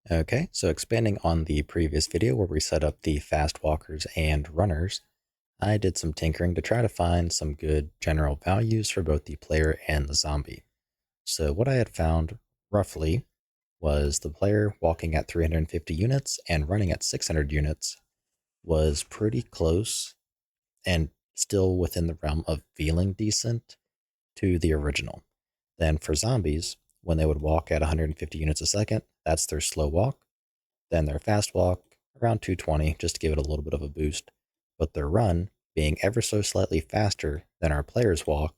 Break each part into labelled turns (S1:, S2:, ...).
S1: Okay, so expanding on the previous video where we set up the fast walkers and runners, I did some tinkering to try to find some good general values for both the player and the zombie. So what I had found roughly was the player walking at 350 units and running at 600 units was pretty close and still within the realm of feeling decent to the original. Then for zombies, when they would walk at 150 units a second, that's their slow walk. Then their fast walk around 220 just to give it a little bit of a boost. But their run, being ever so slightly faster than our player's walk,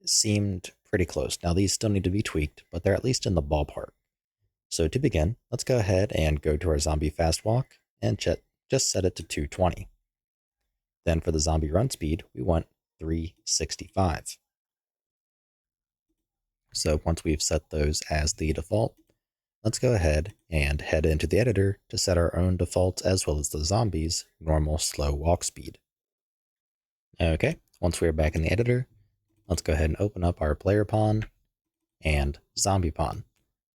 S1: seemed pretty close. Now these still need to be tweaked, but they're at least in the ballpark. So to begin, let's go ahead and go to our zombie fast walk and just set it to 220. Then for the zombie run speed, we want 365. So once we've set those as the default, let's go ahead and head into the editor to set our own defaults as well as the zombies' normal slow walk speed. Okay, once we're back in the editor, let's go ahead and open up our player pawn and zombie pawn.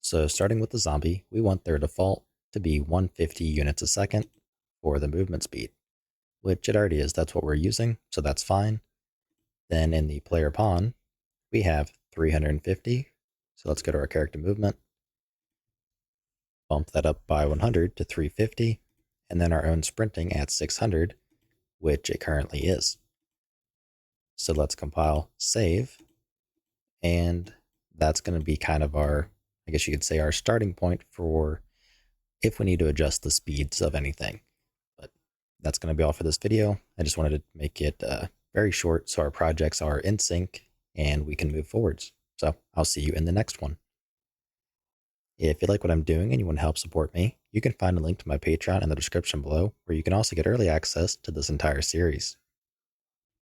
S1: So starting with the zombie, we want their default to be 150 units a second for the movement speed, which it already is. That's what we're using, so that's fine. Then in the player pawn, we have 350. So let's go to our character movement, bump that up by 100 to 350, and then our own sprinting at 600, which it currently is. So let's compile, save, and that's going to be kind of our, I guess you could say, our starting point for if we need to adjust the speeds of anything. But that's going to be all for this video. I just wanted to make it very short so our projects are in sync and we can move forwards. So I'll see you in the next one. If you like what I'm doing and you want to help support me, you can find a link to my Patreon in the description below, where you can also get early access to this entire series.